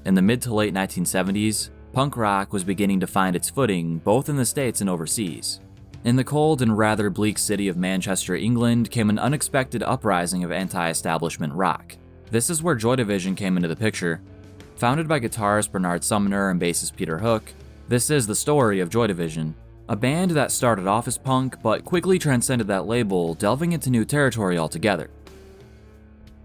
In the mid to late 1970s, punk rock was beginning to find its footing both in the States and overseas. In the cold and rather bleak city of Manchester, England, came an unexpected uprising of anti-establishment rock. This is where Joy Division came into the picture. Founded by guitarist Bernard Sumner and bassist Peter Hook, this is the story of Joy Division, a band that started off as punk but quickly transcended that label, delving into new territory altogether.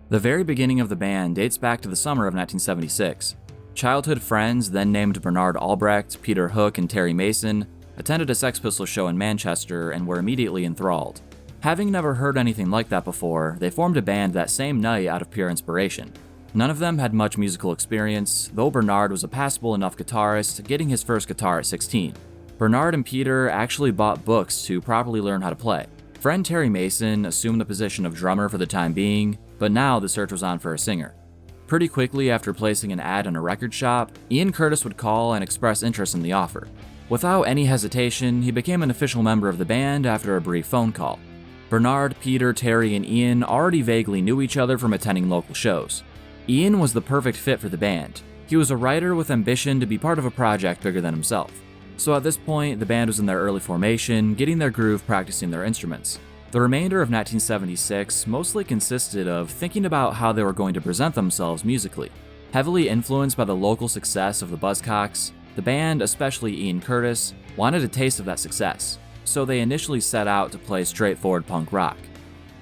The very beginning of the band dates back to the summer of 1976. Childhood friends, then named Bernard Albrecht, Peter Hook, and Terry Mason, attended a Sex Pistols show in Manchester and were immediately enthralled. Having never heard anything like that before, they formed a band that same night out of pure inspiration. None of them had much musical experience, though Bernard was a passable enough guitarist, getting his first guitar at 16. Bernard and Peter actually bought books to properly learn how to play. Friend Terry Mason assumed the position of drummer for the time being, but now the search was on for a singer. Pretty quickly after placing an ad in a record shop, Ian Curtis would call and express interest in the offer. Without any hesitation, he became an official member of the band after a brief phone call. Bernard, Peter, Terry, and Ian already vaguely knew each other from attending local shows. Ian was the perfect fit for the band. He was a writer with ambition to be part of a project bigger than himself. So at this point, the band was in their early formation, getting their groove, practicing their instruments. The remainder of 1976 mostly consisted of thinking about how they were going to present themselves musically. Heavily influenced by the local success of the Buzzcocks, the band, especially Ian Curtis, wanted a taste of that success, so they initially set out to play straightforward punk rock.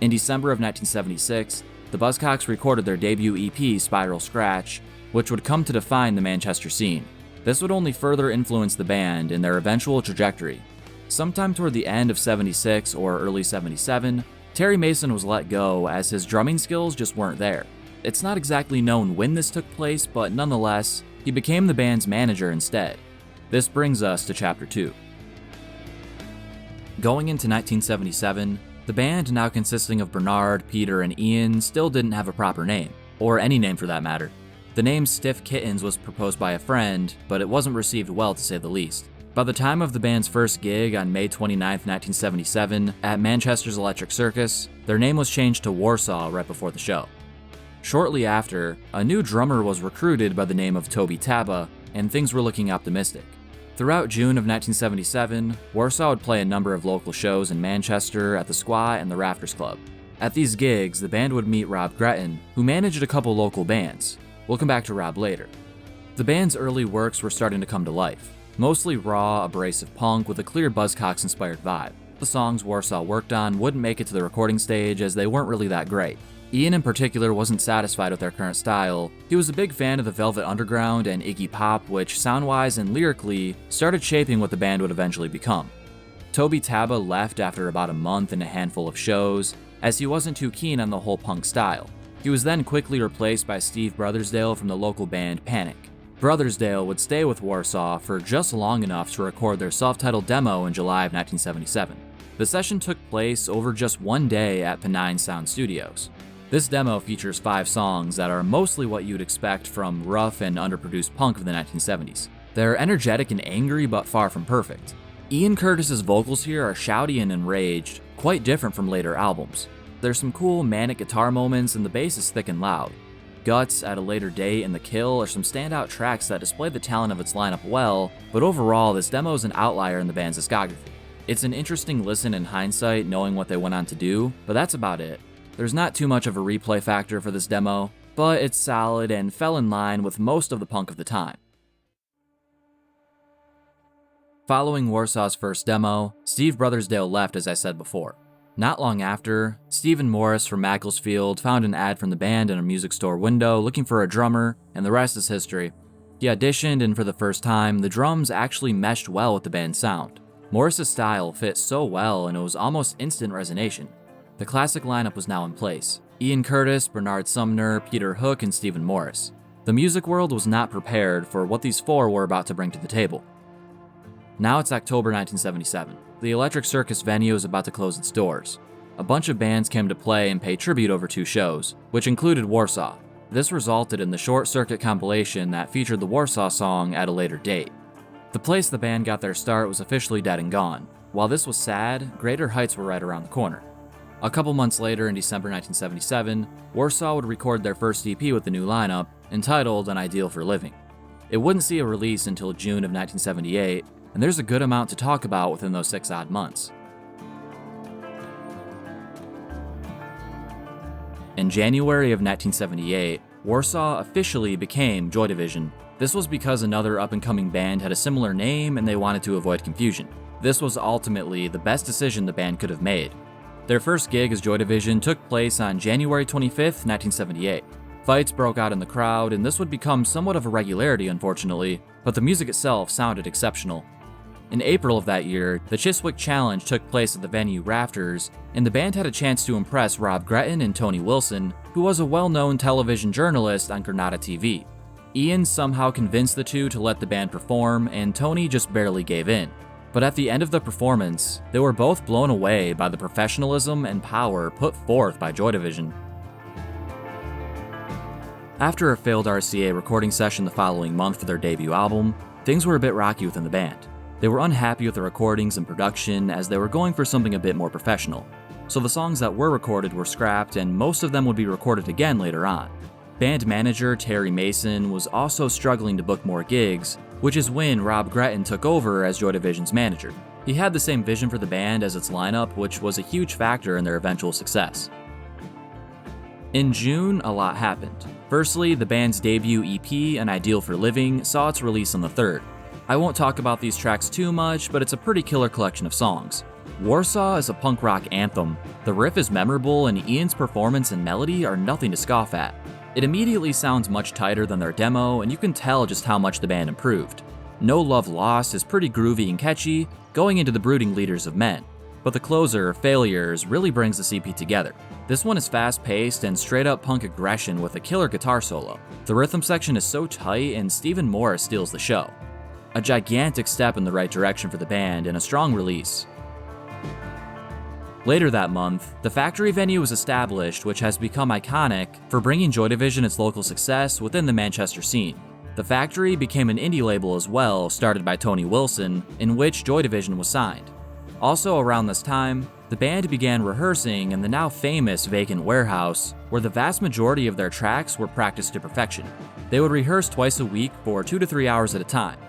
In December of 1976, the Buzzcocks recorded their debut EP, Spiral Scratch, which would come to define the Manchester scene. This would only further influence the band in their eventual trajectory. Sometime toward the end of 76 or early 77, Terry Mason was let go as his drumming skills just weren't there. It's not exactly known when this took place, but nonetheless, he became the band's manager instead. This brings us to Chapter 2. Going into 1977, the band, now consisting of Bernard, Peter, and Ian, still didn't have a proper name, or any name for that matter. The name Stiff Kittens was proposed by a friend, but it wasn't received well to say the least. By the time of the band's first gig on May 29, 1977, at Manchester's Electric Circus, their name was changed to Warsaw right before the show. Shortly after, a new drummer was recruited by the name of Toby Taba, and things were looking optimistic. Throughout June of 1977, Warsaw would play a number of local shows in Manchester at the Squaw and the Rafters Club. At these gigs, the band would meet Rob Gretton, who managed a couple local bands. We'll come back to Rob later. The band's early works were starting to come to life. Mostly raw, abrasive punk with a clear Buzzcocks-inspired vibe. The songs Warsaw worked on wouldn't make it to the recording stage as they weren't really that great. Ian in particular wasn't satisfied with their current style. He was a big fan of the Velvet Underground and Iggy Pop, which sound-wise and lyrically started shaping what the band would eventually become. Toby Taba left after about a month and a handful of shows, as he wasn't too keen on the whole punk style. He was then quickly replaced by Steve Brothersdale from the local band Panic. Brothersdale would stay with Warsaw for just long enough to record their self-titled demo in July of 1977. The session took place over just one day at Pennine Sound Studios. This demo features 5 songs that are mostly what you'd expect from rough and underproduced punk of the 1970s. They're energetic and angry, but far from perfect. Ian Curtis's vocals here are shouty and enraged, quite different from later albums. There's some cool manic guitar moments and the bass is thick and loud. Guts, At a Later Date, and The Kill are some standout tracks that display the talent of its lineup well, but overall this demo is an outlier in the band's discography. It's an interesting listen in hindsight knowing what they went on to do, but that's about it. There's not too much of a replay factor for this demo, but it's solid and fell in line with most of the punk of the time. Following Warsaw's first demo, Steve Brothersdale left, as I said before. Not long after, Stephen Morris from Macclesfield found an ad from the band in a music store window looking for a drummer, and the rest is history. He auditioned, and for the first time, the drums actually meshed well with the band's sound. Morris's style fit so well, and it was almost instant resonation. The classic lineup was now in place: Ian Curtis, Bernard Sumner, Peter Hook, and Stephen Morris. The music world was not prepared for what these 4 were about to bring to the table. Now it's October 1977. The Electric Circus venue is about to close its doors. A bunch of bands came to play and pay tribute over 2 shows, which included Warsaw. This resulted in the short circuit compilation that featured the Warsaw song At a Later Date. The place the band got their start was officially dead and gone. While this was sad, greater heights were right around the corner. A couple months later, in December 1977, Warsaw would record their first EP with the new lineup, entitled An Ideal for Living. It wouldn't see a release until June of 1978, and there's a good amount to talk about within those 6 odd months. In January of 1978, Warsaw officially became Joy Division. This was because another up-and-coming band had a similar name and they wanted to avoid confusion. This was ultimately the best decision the band could have made. Their first gig as Joy Division took place on January 25th, 1978. Fights broke out in the crowd, and this would become somewhat of a regularity, unfortunately, but the music itself sounded exceptional. In April of that year, the Chiswick Challenge took place at the venue Rafters, and the band had a chance to impress Rob Gretton and Tony Wilson, who was a well-known television journalist on Nakarada TV. Ian somehow convinced the two to let the band perform, and Tony just barely gave in. But at the end of the performance, they were both blown away by the professionalism and power put forth by Joy Division. After a failed RCA recording session the following month for their debut album, things were a bit rocky within the band. They were unhappy with the recordings and production as they were going for something a bit more professional. So the songs that were recorded were scrapped and most of them would be recorded again later on. Band manager Terry Mason was also struggling to book more gigs, which is when Rob Gretton took over as Joy Division's manager. He had the same vision for the band as its lineup, which was a huge factor in their eventual success. In June, a lot happened. Firstly, the band's debut EP, An Ideal for Living, saw its release on the 3rd. I won't talk about these tracks too much, but it's a pretty killer collection of songs. Warsaw is a punk rock anthem. The riff is memorable, and Ian's performance and melody are nothing to scoff at. It immediately sounds much tighter than their demo, and you can tell just how much the band improved. No Love Lost is pretty groovy and catchy, going into the brooding leaders of men. But the closer, Failures, really brings the CP together. This one is fast-paced and straight-up punk aggression with a killer guitar solo. The rhythm section is so tight, and Stephen Morris steals the show. A gigantic step in the right direction for the band and a strong release. Later that month, the Factory venue was established, which has become iconic for bringing Joy Division its local success within the Manchester scene. The Factory became an indie label as well, started by Tony Wilson, in which Joy Division was signed. Also around this time, the band began rehearsing in the now famous vacant warehouse, where the vast majority of their tracks were practiced to perfection. They would rehearse twice a week for 2 to 3 hours at a time.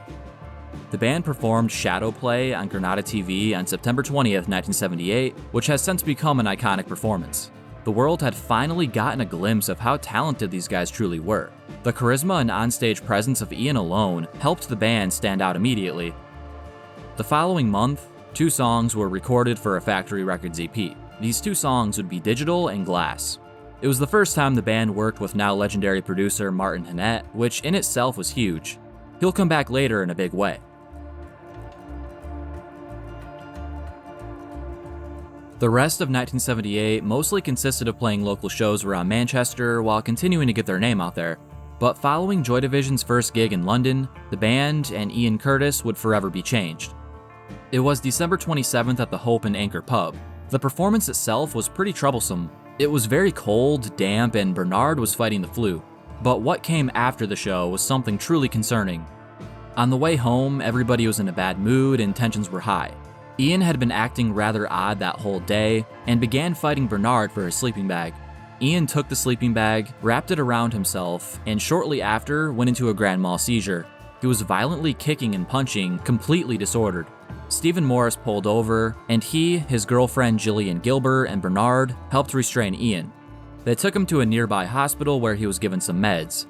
The band performed Shadow Play on Granada TV on September 20th, 1978, which has since become an iconic performance. The world had finally gotten a glimpse of how talented these guys truly were. The charisma and onstage presence of Ian alone helped the band stand out immediately. The following month, 2 songs were recorded for a Factory Records EP. These 2 songs would be Digital and Glass. It was the first time the band worked with now legendary producer Martin Hannett, which in itself was huge. He'll come back later in a big way. The rest of 1978 mostly consisted of playing local shows around Manchester while continuing to get their name out there. But following Joy Division's first gig in London, the band and Ian Curtis would forever be changed. It was December 27th at the Hope and Anchor pub. The performance itself was pretty troublesome. It was very cold, damp, and Bernard was fighting the flu. But what came after the show was something truly concerning. On the way home, everybody was in a bad mood and tensions were high. Ian had been acting rather odd that whole day and began fighting Bernard for his sleeping bag. Ian took the sleeping bag, wrapped it around himself, and shortly after went into a grand mal seizure. He was violently kicking and punching, completely disordered. Stephen Morris pulled over, and he, his girlfriend Jillian Gilbert, and Bernard helped restrain Ian. They took him to a nearby hospital where he was given some meds.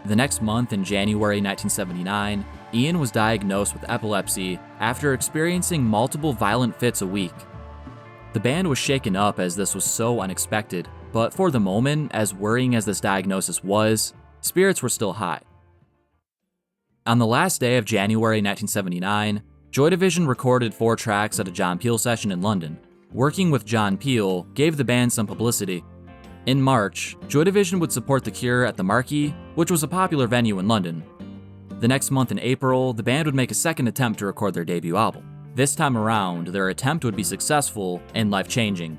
The next month, in January 1979, Ian was diagnosed with epilepsy after experiencing multiple violent fits a week. The band was shaken up as this was so unexpected, but for the moment, as worrying as this diagnosis was, spirits were still high. On the last day of January 1979, Joy Division recorded 4 tracks at a John Peel session in London. Working with John Peel gave the band some publicity. In March, Joy Division would support The Cure at the Marquee, which was a popular venue in London. The next month in April, the band would make a second attempt to record their debut album. This time around, their attempt would be successful and life-changing.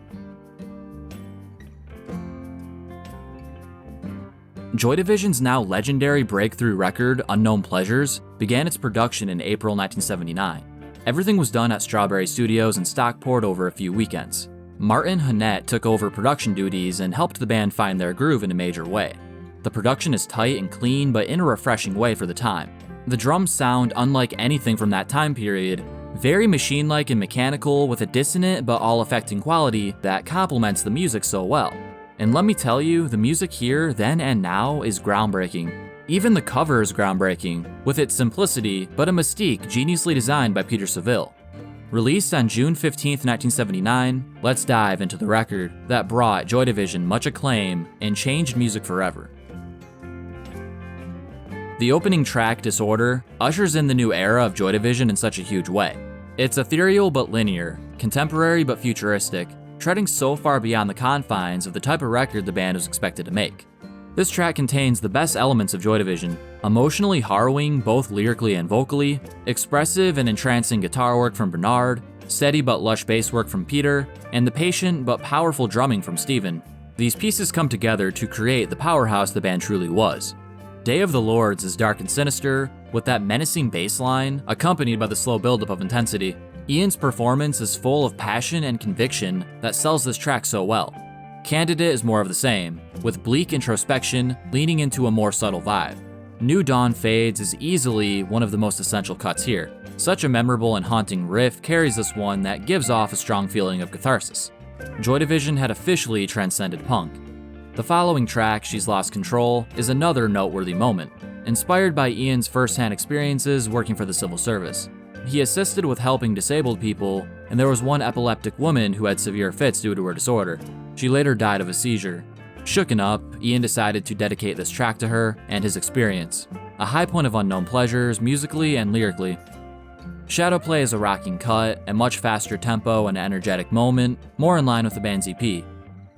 Joy Division's now legendary breakthrough record, Unknown Pleasures, began its production in April 1979. Everything was done at Strawberry Studios in Stockport over a few weekends. Martin Hannett took over production duties and helped the band find their groove in a major way. The production is tight and clean, but in a refreshing way for the time. The drums sound unlike anything from that time period, very machine-like and mechanical with a dissonant but all-affecting quality that complements the music so well. And let me tell you, the music here, then and now, is groundbreaking. Even the cover is groundbreaking, with its simplicity but a mystique geniusly designed by Peter Saville. Released on June 15, 1979, let's dive into the record that brought Joy Division much acclaim and changed music forever. The opening track, Disorder, ushers in the new era of Joy Division in such a huge way. It's ethereal but linear, contemporary but futuristic, treading so far beyond the confines of the type of record the band was expected to make. This track contains the best elements of Joy Division, emotionally harrowing both lyrically and vocally, expressive and entrancing guitar work from Bernard, steady but lush bass work from Peter, and the patient but powerful drumming from Steven. These pieces come together to create the powerhouse the band truly was. Day of the Lords is dark and sinister, with that menacing bass line, accompanied by the slow buildup of intensity. Ian's performance is full of passion and conviction that sells this track so well. Candidate is more of the same, with bleak introspection leaning into a more subtle vibe. New Dawn Fades is easily one of the most essential cuts here. Such a memorable and haunting riff carries this one that gives off a strong feeling of catharsis. Joy Division had officially transcended punk. The following track, She's Lost Control, is another noteworthy moment, inspired by Ian's first-hand experiences working for the civil service. He assisted with helping disabled people, and there was one epileptic woman who had severe fits due to her disorder. She later died of a seizure. Shooken up, Ian decided to dedicate this track to her and his experience, a high point of Unknown Pleasures musically and lyrically. Shadowplay is a rocking cut, a much faster tempo and energetic moment, more in line with the band's EP.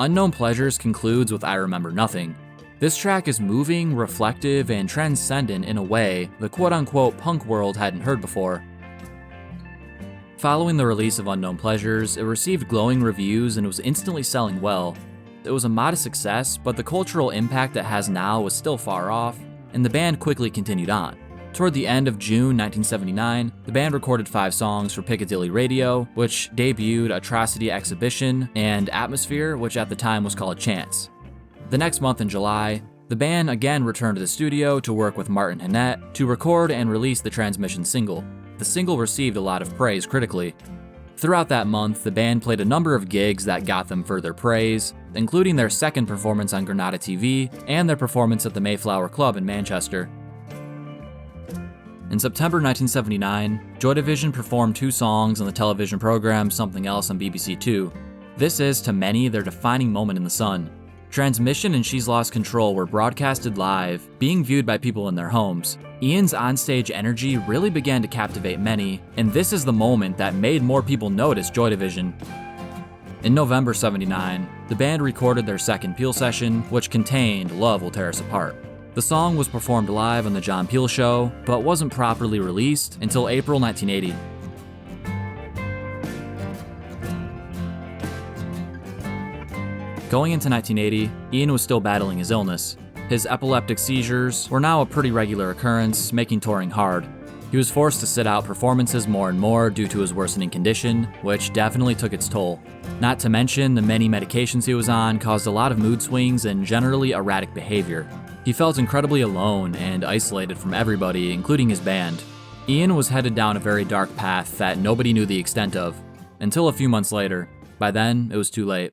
Unknown Pleasures concludes with I Remember Nothing. This track is moving, reflective, and transcendent in a way the quote-unquote punk world hadn't heard before. Following the release of Unknown Pleasures, it received glowing reviews and was instantly selling well. It was a modest success, but the cultural impact it has now was still far off, and the band quickly continued on. Toward the end of June 1979, the band recorded 5 songs for Piccadilly Radio, which debuted Atrocity Exhibition, and Atmosphere, which at the time was called Chance. The next month in July, the band again returned to the studio to work with Martin Hannett to record and release the Transmission single. The single received a lot of praise critically. Throughout that month, the band played a number of gigs that got them further praise, including their second performance on Granada TV and their performance at the Mayflower Club in Manchester. In September 1979, Joy Division performed 2 songs on the television program Something Else on BBC Two. This is, to many, their defining moment in the sun. Transmission and She's Lost Control were broadcasted live, being viewed by people in their homes. Ian's onstage energy really began to captivate many, and this is the moment that made more people notice Joy Division. In November '79, the band recorded their second Peel session, which contained Love Will Tear Us Apart. The song was performed live on The John Peel Show, but wasn't properly released until April 1980. Going into 1980, Ian was still battling his illness. His epileptic seizures were now a pretty regular occurrence, making touring hard. He was forced to sit out performances more and more due to his worsening condition, which definitely took its toll. Not to mention, the many medications he was on caused a lot of mood swings and generally erratic behavior. He felt incredibly alone and isolated from everybody, including his band. Ian was headed down a very dark path that nobody knew the extent of, until a few months later. By then, it was too late.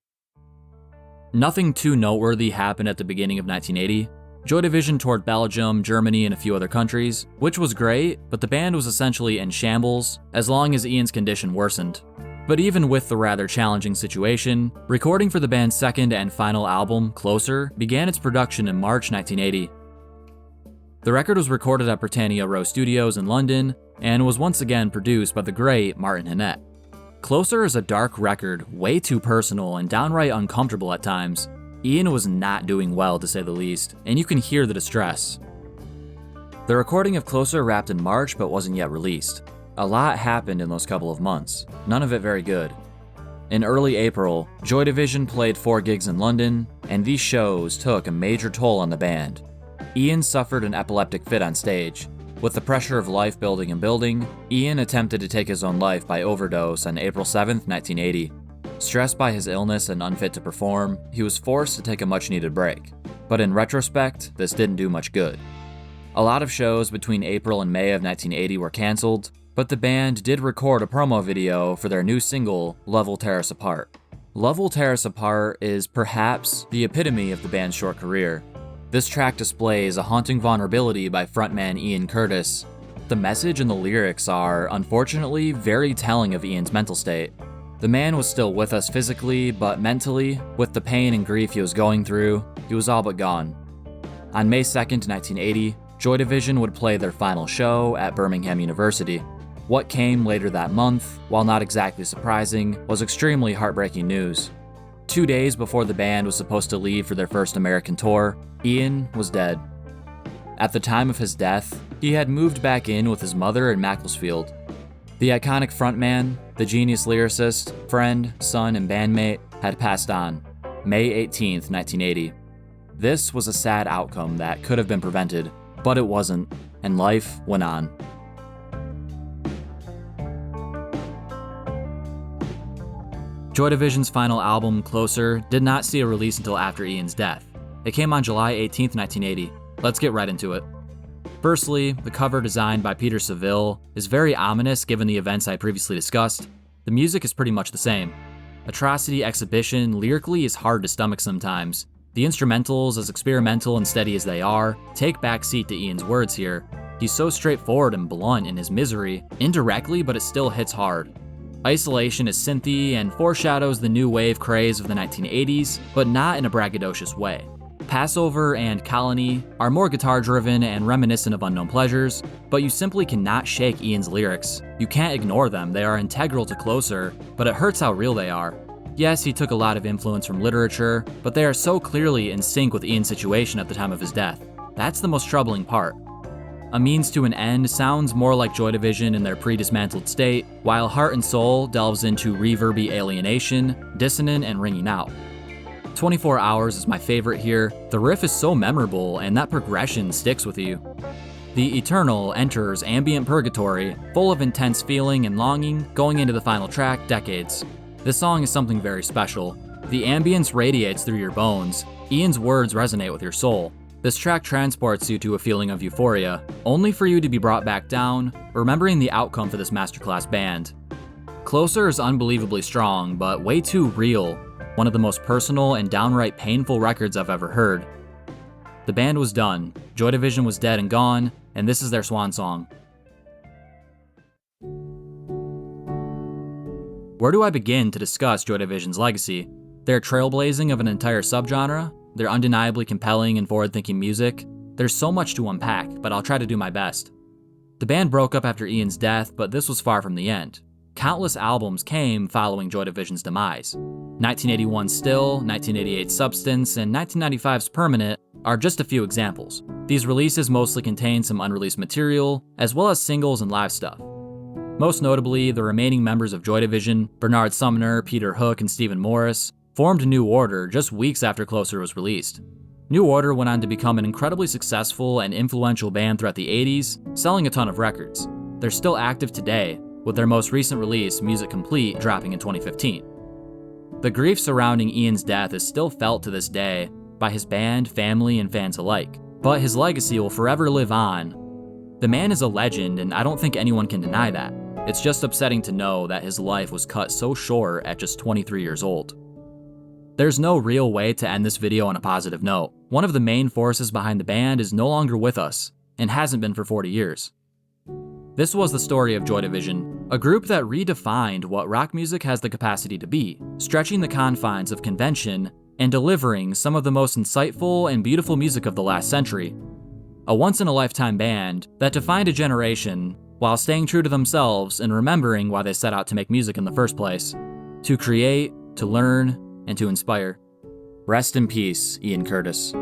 Nothing too noteworthy happened at the beginning of 1980. Joy Division toured Belgium, Germany, and a few other countries, which was great, but the band was essentially in shambles as long as Ian's condition worsened. But even with the rather challenging situation, recording for the band's second and final album, Closer, began its production in March 1980. The record was recorded at Britannia Row Studios in London and was once again produced by the great Martin Hannett. Closer is a dark record, way too personal and downright uncomfortable at times. Ian was not doing well, to say the least, and you can hear the distress. The recording of Closer wrapped in March but wasn't yet released. A lot happened in those couple of months, none of it very good. In early April, Joy Division played 4 gigs in London, and these shows took a major toll on the band. Ian suffered an epileptic fit on stage. With the pressure of life building and building, Ian attempted to take his own life by overdose on April 7, 1980. Stressed by his illness and unfit to perform, he was forced to take a much-needed break. But in retrospect, this didn't do much good. A lot of shows between April and May of 1980 were cancelled, but the band did record a promo video for their new single, Love Will Tear Us Apart. Love Will Tear Us Apart is perhaps the epitome of the band's short career. This track displays a haunting vulnerability by frontman Ian Curtis. The message and the lyrics are, unfortunately, very telling of Ian's mental state. The man was still with us physically, but mentally, with the pain and grief he was going through, he was all but gone. On May 2nd, 1980, Joy Division would play their final show at Birmingham University. What came later that month, while not exactly surprising, was extremely heartbreaking news. 2 days before the band was supposed to leave for their first American tour, Ian was dead. At the time of his death, he had moved back in with his mother in Macclesfield. The iconic frontman, the genius lyricist, friend, son, and bandmate had passed on, May 18th, 1980. This was a sad outcome that could have been prevented, but it wasn't, and life went on. Joy Division's final album, Closer, did not see a release until after Ian's death. It came on July 18th, 1980. Let's get right into it. Firstly, the cover designed by Peter Saville is very ominous given the events I previously discussed. The music is pretty much the same. Atrocity Exhibition lyrically is hard to stomach sometimes. The instrumentals, as experimental and steady as they are, take backseat to Ian's words here. He's so straightforward and blunt in his misery, indirectly, but it still hits hard. Isolation is synthy and foreshadows the new wave craze of the 1980s, but not in a braggadocious way. Passover and Colony are more guitar-driven and reminiscent of Unknown Pleasures, but you simply cannot shake Ian's lyrics. You can't ignore them, they are integral to Closer, but it hurts how real they are. Yes, he took a lot of influence from literature, but they are so clearly in sync with Ian's situation at the time of his death. That's the most troubling part. A Means to an End sounds more like Joy Division in their pre-dismantled state, while Heart and Soul delves into reverby alienation, dissonant and ringing out. 24 Hours is my favorite here. The riff is so memorable, and that progression sticks with you. The Eternal enters ambient purgatory, full of intense feeling and longing, going into the final track, Decades. This song is something very special. The ambience radiates through your bones. Ian's words resonate with your soul. This track transports you to a feeling of euphoria, only for you to be brought back down, remembering the outcome for this masterclass band. Closer is unbelievably strong, but way too real. One of the most personal and downright painful records I've ever heard. The band was done, Joy Division was dead and gone, and this is their swan song. Where do I begin to discuss Joy Division's legacy? Their trailblazing of an entire subgenre, their undeniably compelling and forward-thinking music. There's so much to unpack, but I'll try to do my best. The band broke up after Ian's death, but this was far from the end. Countless albums came following Joy Division's demise. 1981's Still, 1988's Substance, and 1995's Permanent are just a few examples. These releases mostly contain some unreleased material, as well as singles and live stuff. Most notably, the remaining members of Joy Division, Bernard Sumner, Peter Hook, and Stephen Morris, formed New Order just weeks after Closer was released. New Order went on to become an incredibly successful and influential band throughout the 80s, selling a ton of records. They're still active today, with their most recent release, Music Complete, dropping in 2015. The grief surrounding Ian's death is still felt to this day by his band, family, and fans alike, but his legacy will forever live on. The man is a legend, and I don't think anyone can deny that. It's just upsetting to know that his life was cut so short at just 23 years old. There's no real way to end this video on a positive note. One of the main forces behind the band is no longer with us, and hasn't been for 40 years. This was the story of Joy Division, a group that redefined what rock music has the capacity to be, stretching the confines of convention and delivering some of the most insightful and beautiful music of the last century. A once-in-a-lifetime band that defined a generation while staying true to themselves and remembering why they set out to make music in the first place. To create, to learn, and to inspire. Rest in peace, Ian Curtis.